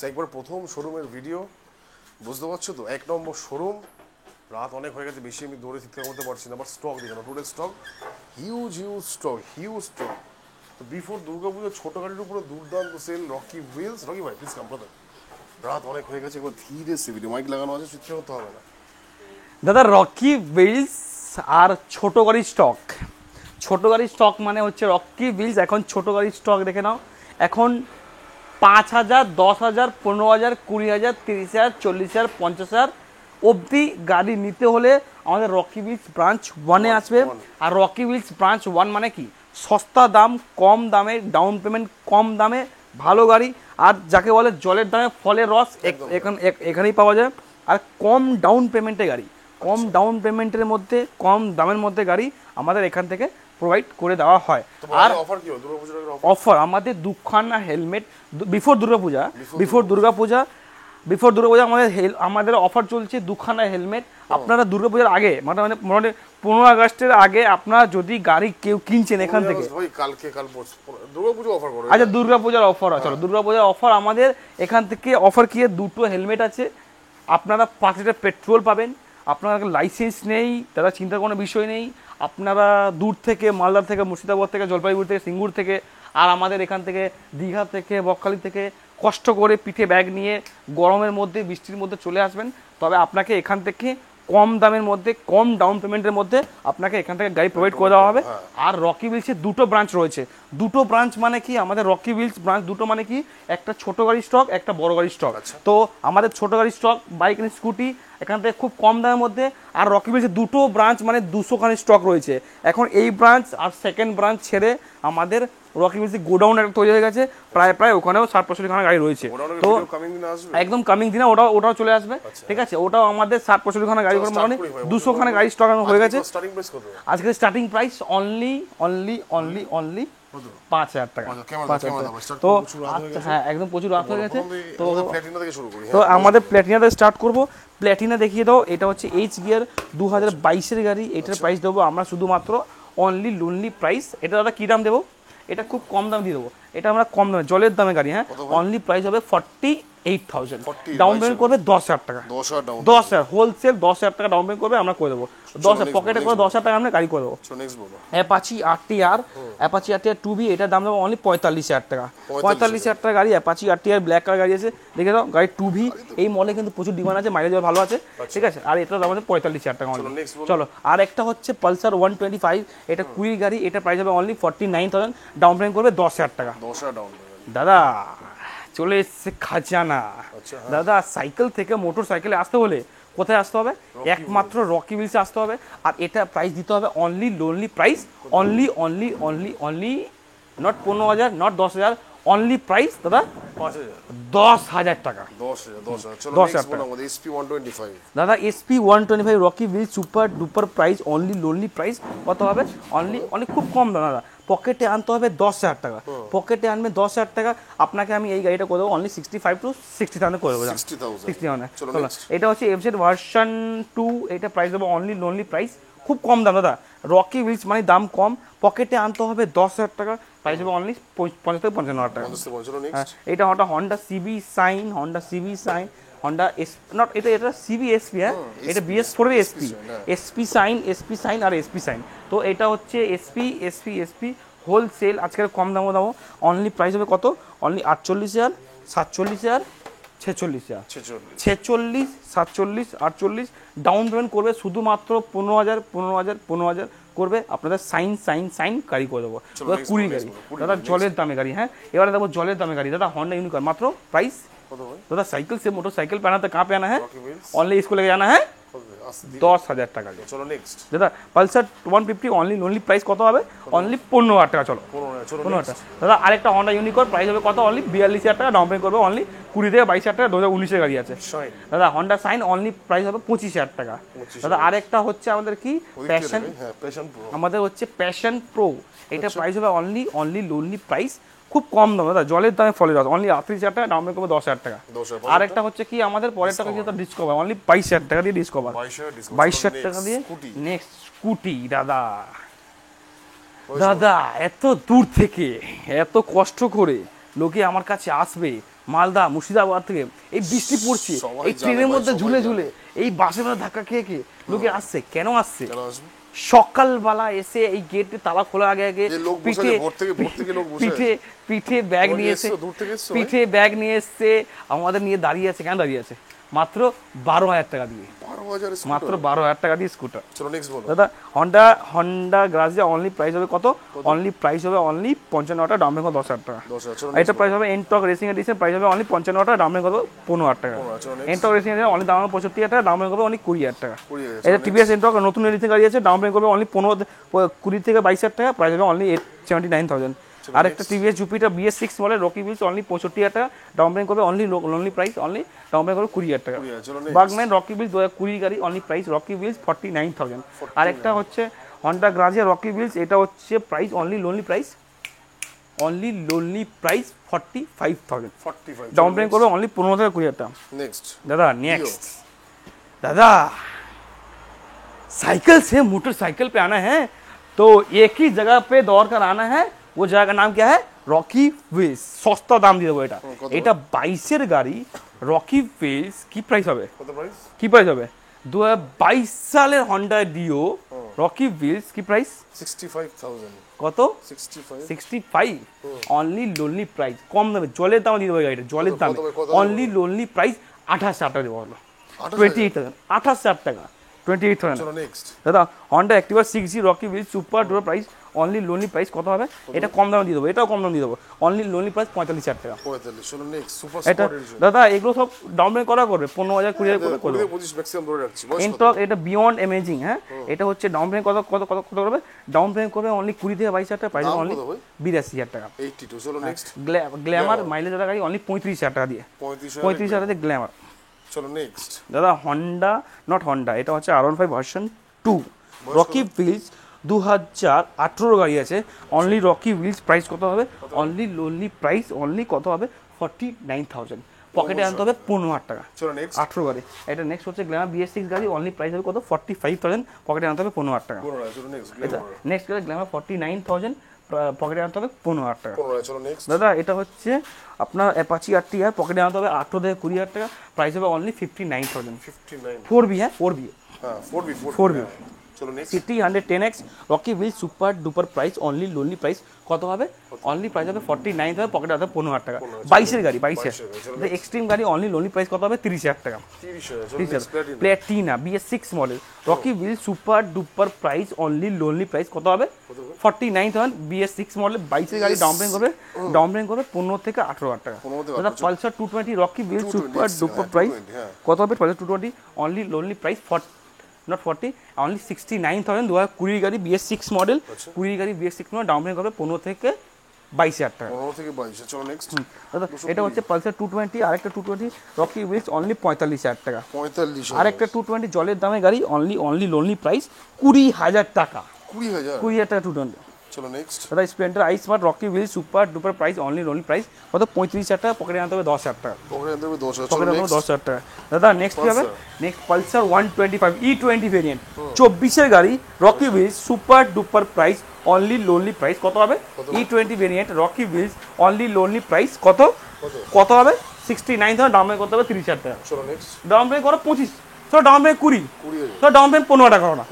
একবার প্রথম শোরুমের ভিডিও, বুঝতে পারছো তো? 1 নম্বর শোরুম। রাত অনেক হয়ে গেছে, বেশি আমি দৌড়ে চিৎকার করতে পারছি না। আবার স্টক দেখো না, টোটাল স্টক হিউজ স্টক। তো বিফোর দুর্গাপুজো ছোট গাড়ির উপরে দুর্দান্ত সেল, রকি হুইলস। রকি ভাই প্লিজ কাম ব্রাদার, রাত অনেক হয়ে গেছে, একবার ধীরে সে ভিডিও, মাইক লাগানো আছে, চিৎকার করতে হবে না। দাদা রকি হুইলস আর ছোট গাড়ির স্টক। ছোট গাড়ির স্টক মানে হচ্ছে রকি হুইলস। এখন ছোট গাড়ির স্টক দেখে নাও, এখন 5,000, 10,000, 15,000, 20,000, 30,000, 40,000, 50,000 অবধি গাড়ি নিতে হলে আমাদের রকি হুইলস ব্রাঞ্চ 1-এ আসবে। আর রকি হুইলস ব্রাঞ্চ 1 মানে কি? সস্তা দাম, কম দামে, ডাউন পেমেন্ট কম দামে, ভালো গাড়ি। আর যাকে বলে জলের দামে ফলের রস, এখানেই পাওয়া যায়। আর কম ডাউন পেমেন্টে গাড়ি, কম ডাউন পেমেন্টের মধ্যে, কম দামের মধ্যে গাড়ি আমাদের এখান থেকে প্রোভাইড করে দেওয়া হয়। আর অফার কি দুর্গাপুজোর অফার আমাদের দুখানা হেলমেট বিফোর দুর্গাপূজা আমাদের অফার চলছে। দুখানা হেলমেট আপনারা দুর্গাপূজার আগে মোটামুটি 15 আগস্টের আগে আপনারা যদি গাড়ি কেউ কিনছেন এখান থেকে, আচ্ছা দুর্গাপূজার অফার আছে, দুর্গাপূজার অফার আমাদের এখান থেকে অফার কি? দুটো হেলমেট আছে, আপনারা 5 লিটার পেট্রোল পাবেন, আপনার লাইসেন্স নেই তারা চিন্তার কোনো বিষয় নেই। আপনারা দূর থেকে, মালদার থেকে, মুর্শিদাবাদ থেকে, জলপাইগুড়ি থেকে, সিঙ্গুর থেকে, আর আমাদের এখান থেকে দীঘা থেকে, বকখালি থেকে কষ্ট করে পিঠে ব্যাগ নিয়ে গরমের মধ্যে, বৃষ্টির মধ্যে চলে আসবেন। তবে আপনাকে এখান থেকে কম দামের মধ্যে, কম ডাউন পেমেন্টের মধ্যে আপনাকে এখান থেকে গাড়ি প্রোভাইড করে দেওয়া হবে। আর রকি হুইলসের দুটো ব্রাঞ্চ রয়েছে। দুটো ব্রাঞ্চ মানে কি? আমাদের রকি হুইলস ব্রাঞ্চ দুটো মানে কি? একটা ছোট গাড়ির স্টক, একটা বড় গাড়ির স্টক। তো আমাদের ছোট গাড়ির স্টক, বাইক এন্ড স্কুটি এখান থেকে খুব কম দামের মধ্যে। আর রকি হুইলসের দুটো ব্রাঞ্চ মানে 200 খানি স্টক রয়েছে। এখন এই ব্রাঞ্চ আর সেকেন্ড ব্রাঞ্চ ছেড়ে আমাদের রকি হুইলসের গোডাউন একটা তৈরি হয়ে গেছে, প্রায় ওখানেও 60-65 খানা গাড়ি রয়েছে। তো একদম কামিং দিনে ওটাও চলে আসবে। ঠিক আছে, ওটাও আমাদের 60-65 খানা গাড়ি, মানে 200 খানা গাড়ি স্টক হয়ে গেছে। আজকে স্টার্টিং প্রাইস অনলি 5,000 টাকা। তো হ্যাঁ, একদম প্রচুর রাত হয়ে গেছে। তো আমাদের প্ল্যাটিনা থেকে স্টার্ট করবো। প্ল্যাটিনা দেখিয়ে দাও। এটা হচ্ছে এইচ গিয়ার 2022-এর গাড়ি। এটার প্রাইস দেবো আমরা শুধুমাত্র অনলি লোনলি প্রাইস। এটা দাদা কী দাম দেবো? এটা খুব কম দাম দিয়ে দেবো। এটা আমরা কম দামে, জলের দামে গাড়ি। হ্যাঁ, অনলি প্রাইস হবে 48,000। ডাউন পেমেন্ট করবে 10,000 টাকা। 10,000 হোলসেল, 10,000 টাকা ডাউন পেমেন্ট করবে, আমরা করে দেবো। 10,000 পকেটে করে 10,000 টাকা আমরা গাড়ি করে দেবো। অ্যাপাচি RTR 2B, এটার দাম দেবো অনলি 45,000 টাকা। 45,000 টাকা গাড়ি, অ্যাপাচি RTR ব্ল্যাক কালার গাড়ি আছে, দেখে দাও। গাড়ি 2B, এই মলে কিন্তু প্রচুর ডিমান্ড আছে, মাইলেজ ভালো আছে। ঠিক আছে, আর এটার দাম আছে 45,000 টাকা অনলি। চলো, আর একটা হচ্ছে পালসার 125, এটা 20 গাড়ি, এটা প্রাইস হবে অনলি 49,000। ডাউন পেমেন্ট করবে 10,000 টাকা। দাদা চলে এসছে খাজানা। দাদা সাইকেল থেকে মোটর সাইকেলে আসতে হলে কোথায় আসতে হবে? একমাত্র রকি হুইলসে আসতে হবে। আর এটা প্রাইস দিতে হবে only lonely price, only not 15,000, not 10,000, only price দাদা 10,000 টাকা। 10,000 টাকা দাদা। SP 125 Rocky wheels super duper price, only lonely price কত হবে? অনলি খুব কম দাম দাদা। পকেটে আনতে হবে 10,000 টাকা। পকেটে আনবে 10,000 টাকা। আপনাকে আমি এই গাড়িটা করে দেবো অনলি 65 to 60,000 করে দেবো। 60,000। এটা হচ্ছে FZ ভার্সন 2, এটা প্রাইস দেবো অনলি লোনলি প্রাইস, খুব কম দাম দাদা। রকি হুইলস মানে দাম কম, পকেটে আনতে হবে 10,000 টাকা, প্রাইস হবে অনলি 55,000 টাকা। এটা Honda CB Shine, Honda not এটা সিবি এসপি। হ্যাঁ, এটা BS4 এর এসপি সাইন আর এসপি সাইন। তো এটা হচ্ছে এসপি হোলসেল, আজকের কম দামও দামও। অনলি প্রাইস হবে কত? অনলি 48,000, 47,000, 46,000, 47, 48 ডাউন পেমেন্ট করবে শুধুমাত্র 15,000 করবে। আপনাদের সাইন গাড়ি করে দেবো। 20 গাড়ি দাদা, জলের দামে গাড়ি। হ্যাঁ, এবারে দেবো জলের দামে গাড়ি দাদা। হন্ডা ইউনিকর্ন মাত্র প্রাইস दादा साइकिल से मोटरसाइकिल पे आना तो कहाँ पे आना है? ओनली इसको लेके जाना है 10,000 টাকা। চলো নেক্সট দাদা পালসার 150 অনলি লোনলি প্রাইস কত হবে? অনলি 15,000 টাকা। চলো 15,000 টাকা দাদা। আরেকটা হন্ডা ইউনিকর্ন প্রাইস হবে কত? অনলি 42,000 টাকা। ডাউন পেমেন্ট করবে অনলি 20 থেকে 22,000 টাকা। 2019 গাড়ি আছে দাদা। হন্ডা সাইন অনলি প্রাইস হবে 25,000 টাকা দাদা। আরেকটা হচ্ছে আমাদের কি প্যাশন, আমাদের হচ্ছে প্যাশন প্রো, এটা প্রাইস হবে অনলি লোনলি প্রাইস, খুব কম দাম দাদা। জলের দামে ফলের রস, অনলি 38,000 টাকা। ডাউন পেমেন্ট করবে 10,000 টাকা। আরেকটা হচ্ছে কি আমাদের পরেরটা হচ্ছে ডিসকভার, অনলি 22,000 টাকা দিয়ে ডিসকভার, 22,000 টাকা দিয়ে। নেক্সট স্কুটি দাদা। দাদা এত দূর থেকে এত কষ্ট করে লোকে আমার কাছে আসবে, মালদা মুর্শিদাবাদ থেকে, এই বৃষ্টি পড়ছে, এই ট্রেনের মধ্যে ঝুলে ঝুলে, এই বাসের মধ্যে ধাক্কা খেয়ে খেয়ে লোকে আসছে। কেন আসছে? সকালবেলা এসে এই গেটে তালা খোলা আগে আগে পিঠে পিঠে পিঠে ব্যাগ নিয়ে এসে পিঠে ব্যাগ নিয়ে এসছে, আমাদের নিয়ে দাঁড়িয়ে আছে। কেন দাঁড়িয়ে আছে? মাত্র 12,000 টাকা দিয়ে, মাত্র 12,000 টাকা দিয়ে স্কুটার। দাদা হন্ডা গ্রাজিয়া অনলি প্রাইস হবে কত? অনলি প্রাইস হবে অনলি 55 টাকা, ডাউন পেমেন্ট 10,000 টাকা। এটা প্রাইস হবে এনটক রেসিং এডিশন, প্রাইস হবে অনলি 55 টাকা, ডাউন পেমেন্ট 15,000 টাকা। এনটক রেসিং এডিশন অনলি দাম হবে 65,000 টাকা, ডাউন পেমেন্ট হবে অনলি 20,000 টাকা। এটা টিভিএস এনটক নতুন এডিশন গাড়ি আছে, ডাউন পেমেন্ট করবে অনলি 20 থেকে 22,000 টাকা, প্রাইস হবে অনলি 79,000। আর একটা TVS Jupiter BS6 model Rocky Wheels only 65,000 টাকা, ডাউন পেমেন্ট করবে only lonely price only down payment করবে 20,000 টাকা। বাগম্যান রকি হুইলস 2020 গাড়ি অনলি প্রাইস রকি হুইলস 49,000। আর একটা হচ্ছে হন্ডা গ্রাজিয়া রকি হুইলস, এটা হচ্ছে price only lonely price 45,000, down payment করবে অনলি 15 থেকে 20,000 টাকা। दादा नेक्स्ट दादा साइकिल से मोटरसाइकिल पे आना है तो एक ही जगह पे दौड़ कर आना है, वो जगह का नाम क्या है? Rocky Wheels. সস্তা দাম দিয়ে দেবো এটা। এটা 22-এর গাড়ি রকি হুইলস। কি প্রাইস হবে? কি প্রাইস হবে? 2022 সালের হন্ডা ডিও রকি হুইলস কি প্রাইস? 65,000। কত? 65 অনলি লোনলি প্রাইস। কম দামে জলের দাম দিয়ে দেবো গাড়িটা, জলের দাম অনলি লোনলি প্রাইস 28,000 টাকা দেবো। 28,000, 28,000 টাকা, 28,000। দাদা Honda Activa 6G Rocky wheels super duper price only lonely price কত হবে? এটা কম দামে দিয়ে দেবো, এটাও কম দামে দিয়ে দেবো, অনলি লোনলি প্রাইস 45,000 টাকা। এটা দাদা এগুলো সব ডাউন পেমেন্ট করা করবে 15,000 20,000 করে করবে। এনটক এটা বিয়ন্ড অ্যামেজিং। হ্যাঁ, এটা হচ্ছে ডাউন পেমেন্ট কত কত কত কত করবে? ডাউন পেমেন্ট করবে অনলি 20 থেকে 22,000 টাকা, প্রাইস অনলি 82,000 টাকা। গ্ল্যামার মাইলেজ গাড়ি অনলি 35,000 টাকা দিয়ে, 35,000 টাকা দিয়ে গ্ল্যামার। চলো নেক্সট দাদা হন্ডা নট হন্ডা, এটা হচ্ছে R15 ভার্সন 2 রকি হুইলস 2018 গাড়ি আছে, অনলি রকি হুইলস প্রাইস কত হবে? অনলি লোনলি প্রাইস অনলি কত হবে? 49,000, পকেটে আনতে হবে 15,000 টাকা। 18 গাড়ি। এটা নেক্সট হচ্ছে গ্ল্যামার BS6 গাড়ি, অনলি প্রাইস হবে কত? 45,000, পকেটে আনতে হবে 15,000 টাকা। এটা নেক্সট গাড়ি গ্ল্যামার 49,000, পকেটে আনতে হবে 15,000 টাকা। দাদা এটা হচ্ছে আপনার অ্যাপাচি RTR, পকেটে আনতে হবে 18 থেকে 20,000 টাকা, প্রাইস হবে অনলি 59,000। 4B হ্যাঁ 4B। City 110X Rocky Wheel super duper price only lonely price কত হবে? অনলি প্রাইস হবে 49,000, পকেটে আনতে হবে 15,000 টাকা। 22-এর গাড়ি, 22-এর এক্সট্রিম গাড়ি অনলি লোনলি প্রাইস কত হবে? 30,000 টাকা। Platina BS6 model Rocky Wheel super duper price only lonely price কত হবে? 49,000, BS6 মডেল 22-এর গাড়ি, ডাউন পেমেন্ট করবে 15 থেকে 18,000 টাকা। দাদা Pulsar 220 Rocky Wheel super duper price কত হবে? Pulsar 220 only lonely price not 40 only 69,000, 2020 গাড়ি BS6 মডেল, 20 গাড়ি BS6 মডেল, ডাউন পেমেন্ট করবে 15 থেকে 22,000 টাকা। 15 থেকে 22। চলো নেক্সট দাদা এটা হচ্ছে পালসার 220, আরেকটা 220 রকি হুইলস অনলি 45,000 টাকা। 45। আরেকটা 220 জলের দামে গাড়ি অনলি লোনলি প্রাইস 20,000 টাকা। 20,000 টাকা 220। চলো নেক্সট দাদা Splendor I smart Rocky Wheel super duper price only lonely price কত? 35,000 টাকা, পকেটে আনতে হবে 10,000 টাকা। পকেটে আনতে হবে 10,000 টাকা। দাদা নেক্সট কি হবে? নেক্সট পালসার 125 E20 ভেরিয়েন্ট 24-এর গাড়ি Rocky wheels super duper price only lonely price কত হবে? E20 variant Rocky Wheels only lonely price কত কত হবে? 69,000, ডাউন পেমেন্ট করতে হবে 30,000 টাকা। চলো নেক্সট ডাউন পেমেন্ট করো 25, চলো ডাউন পেমেন্ট 20, চলো ডাউন পেমেন্ট 15 টাকা করো না,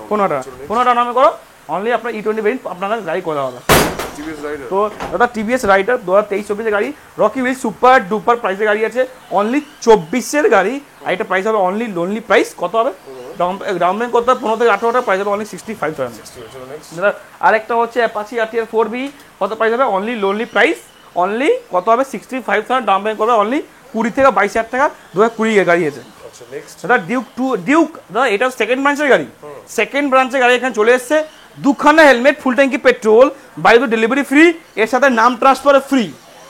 15 টাকা 15 টাকা ডাউন পেমেন্ট করো, অনলি আপনার E20 ভেরিয়েন্ট আপনাদের গাড়ি করে দেওয়া হবে। তো দাদা টিভিএস রাইডার 2023-24 গাড়ি রকি হুইল সুপার ডুপার প্রাইসের গাড়ি আছে, অনলি 24-এর গাড়ি, আর এটা প্রাইস হবে অনলি লোনলি প্রাইস কত হবে? ডাউন পেমেন্ট করতে হবে 15 থেকে 18 টাকা, প্রাইস হবে অনলি 65,000। দাদা আরেকটা হচ্ছে অ্যাপাচি RTR 4B, কত প্রাইস হবে? অনলি লোনলি প্রাইস অনলি কত হবে? 65,000, ডাউন পেমেন্ট করবে অনলি 20 থেকে 22,000 টাকা, 2020-এর গাড়ি আছে। দাদা ডিউক দাদা এটা সেকেন্ড ব্রাঞ্চের গাড়ি, সেকেন্ড ব্রাঞ্চের গাড়ি এখানে চলে এসছে, 2খানা হেলমেট, ফুল ট্যাঙ্কি পেট্রোল, বাইরে ডেলিভারি ফ্রি, এর সাথে নাম ট্রান্সফার ফ্রি।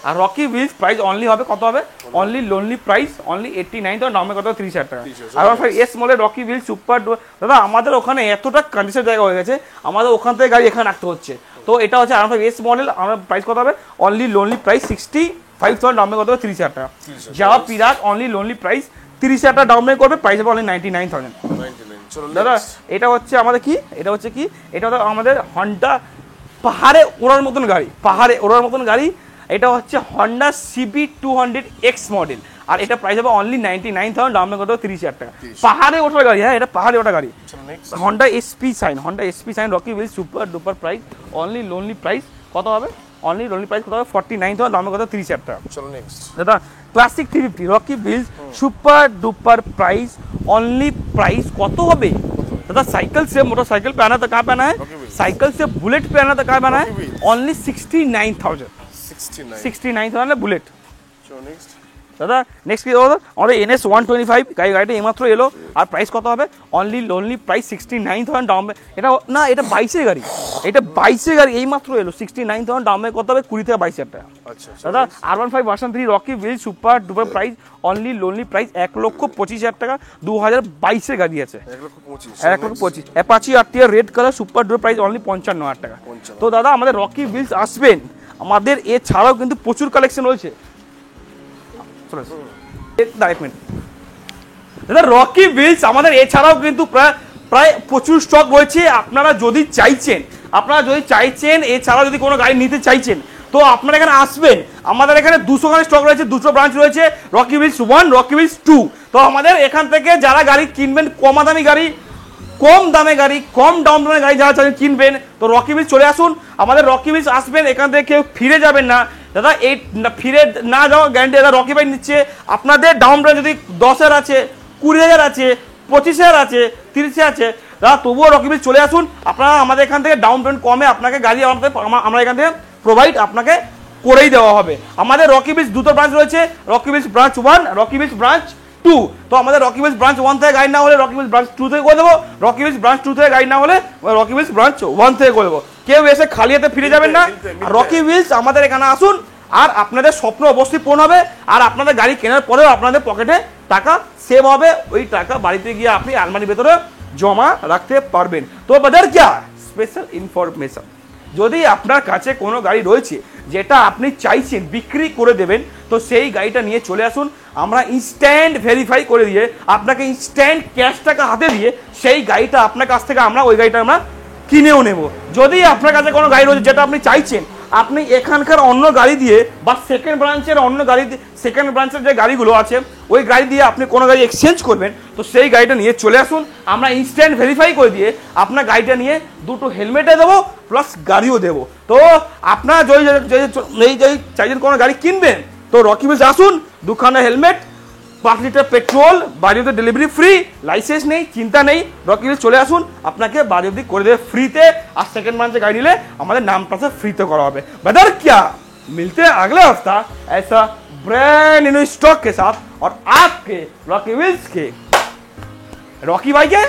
আর রকি হুইলস প্রাইস অনলি হবে কত হবে? অনলি লোনলি প্রাইস অনলি 89,000, নামে কত? 30,000 টাকা। আর S model Rocky wheels super দাদা আমাদের ওখানে এতটা কন্ডিশন জায়গা হয়ে গেছে, আমাদের ওখান থেকে গাড়ি এখানে রাখতে হচ্ছে। তো এটা হচ্ছে R5 এস মডেল, আমার প্রাইস কত হবে? অনলি লোনলি প্রাইস 65,000, নামে কত হবে? 30,000 টাকা। যাওয়া পিরাক অনলি লোনলি প্রাইস 30,000 টাকা, ডাউন পেমেন্ট করবে, প্রাইস হবে অনলি 99,000। দাদা এটা হচ্ছে আমাদের কি? এটা হচ্ছে কি? এটা হলো আমাদের হন্ডা পাহাড়ে ওড়ার মতন গাড়ি, পাহাড়ে ওড়ার মতন গাড়ি, এটা হচ্ছে হন্ডা সিবি 200X মডেল, আর এটা প্রাইস হবে অনলি 99,000, দাম কত 30,000 টাকা। পাহাড়ে ওঠার গাড়ি, হ্যাঁ এটা পাহাড়ে ওঠা গাড়ি। Honda SP Shine Rocky Wheel super duper price, only lonely price কত হবে? অনলি লোনলি প্রাইস কত হবে? 49,000, দাম কত 30,000 টাকা। চলো নেক্সট দাদা Classic 350 Rocky wheels super duper price only price कत হবে दादा? साइकिल से मोटरसाइकिल पे आना तो कहाँ पे आना है? साइकिल से बुलेट पे आना तो कहाँ पे आना है? Only 69,000 69,000 bullet. দাদা নেক্সট কি দাদা? আমাদের NS 125 গাড়িটা এইমাত্র এলো, আর প্রাইস কত হবে? Only lonely price 69,000 down. এটা না, এটা 22 এর গাড়ি, এটা 22 এর গাড়ি এইমাত্র এলো, 69,000 ডাউন কত হবে? 20 থেকে 22,000 টাকা। আচ্ছা দাদা R15 version 3 Rocky Wheel super duper price only lonely price 1,25,000 টাকা, 2022 এর গাড়ি আছে, 1,25,000। Apache RTR red colour super duper price only 55,000 টাকা। তো দাদা আমাদের রকি হুইলস আসবেন, আমাদের এছাড়াও কিন্তু প্রচুর কালেকশন রয়েছে। দাদা রকি হুইলস আমাদের এছাড়াও কিন্তু প্রায় প্রচুর স্টক রয়েছে। আপনারা যদি চাইছেন এছাড়াও যদি কোনো গাড়ি নিতে চাইছেন তো আপনারা এখানে আসবেন। আমাদের এখানে 200 গাড়ি স্টক রয়েছে, 200 ব্রাঞ্চ রয়েছে, রকি হুইলস 1, রকি হুইলস 2। তো আমাদের এখান থেকে যারা গাড়ি কিনবেন, কম দামি গাড়ি, কম দামে গাড়ি, কম ডাউন পেমেন্টের গাড়ি যারা চাইছেন কিনবেন, তো রকি হুইলস চলে আসুন। আমাদের রকি হুইলস আসবেন, এখান থেকে কেউ ফিরে যাবেন না দাদা। এই ফিরে না যাওয়া গ্যারান্টি দাদা রকি ভাই নিচ্ছে। আপনাদের ডাউন পেমেন্ট যদি 10,000 আছে, 20,000 আছে, 25,000 আছে, 30,000 আছে দাদা, তবুও রকি হুইলস চলে আসুন। আপনারা আমাদের এখান থেকে ডাউন পেমেন্ট কমে আপনাকে গাড়ি আমরা এখান থেকে প্রোভাইড আপনাকে করেই দেওয়া হবে। আমাদের রকি হুইলস দুটো ব্রাঞ্চ রয়েছে, Rocky Wheels branch 1, Rocky Wheels branch 2। তো আমাদের রকি হুইলস ব্রাঞ্চ 1 থেকে গাড়ি না হলে রকি হুইলস ব্রাঞ্চ 2 থেকে করে দেবো, রকি হুইলস ব্রাঞ্চ 2 থেকে গাড়ি না হলে রকি হুইলস ব্রাঞ্চ 1 থেকে করে দেবো। কেউ এসে খালি হাতে ফিরে যাবেন না। রকি হুইলস আমাদের এখানে আসুন, আর আপনাদের স্বপ্ন অবশ্যই পূরণ হবে, আর আপনাদের গাড়ি কেনার পরেও আপনাদের পকেটে টাকা সেভ হবে। ওই টাকা বাড়িতে গিয়ে আপনি আলমারির ভেতরে জমা রাখতে পারবেন। তো বাজার क्या স্পেশাল ইনফরমেশন, যদি আপনার কাছে কোনো গাড়ি রয়েছে যেটা আপনি চাইছেন বিক্রি করে দেবেন, তো সেই গাড়িটা নিয়ে চলে আসুন। আমরা ইনস্ট্যান্ট ভেরিফাই করে দিয়ে আপনাকে ইনস্ট্যান্ট ক্যাশ টাকা হাতে দিয়ে সেই গাড়িটা আপনার কাছ থেকে ওই গাড়িটা আমরা কিনেও নেব। যদি আপনার কাছে কোনো গাড়ি রয়েছে যেটা আপনি চাইছেন, আপনি এখানকার অন্য গাড়ি দিয়ে বা সেকেন্ড ব্রাঞ্চের যে গাড়িগুলো আছে ওই গাড়ি দিয়ে আপনি কোনো গাড়ি এক্সচেঞ্জ করবেন, তো সেই গাড়িটা নিয়ে চলে আসুন। আমরা ইনস্ট্যান্ট ভেরিফাই করে দিয়ে আপনার গাড়িটা নিয়ে দুটো হেলমেটে দেবো, প্লাস গাড়িও দেবো। তো আপনারা যদি চাইছেন কোনো গাড়ি কিনবেন, তো রকি হুইলস আসুন। 2খানা হেলমেট, 5 লিটার পেট্রোল, বাড়ি অব্দি ডেলিভারি ফ্রি, লাইসেন্স নেই, চিন্তা নেই, রকি হুইলস চলে আসুন, আপনাকে বাড়ি অব্দি করে দেবে फ्रीতে। আর সেকেন্ড ব্রাঞ্চে গাড়ি নিলে আমাদের नाम प्लस फ्रीতে करा होगा। बदर क्या मिलते हैं अगले हफ्ता ऐसा ब्रांड न्यू स्टॉक के साथ और आपके रॉकी ह्वील्स के रॉकी भाई के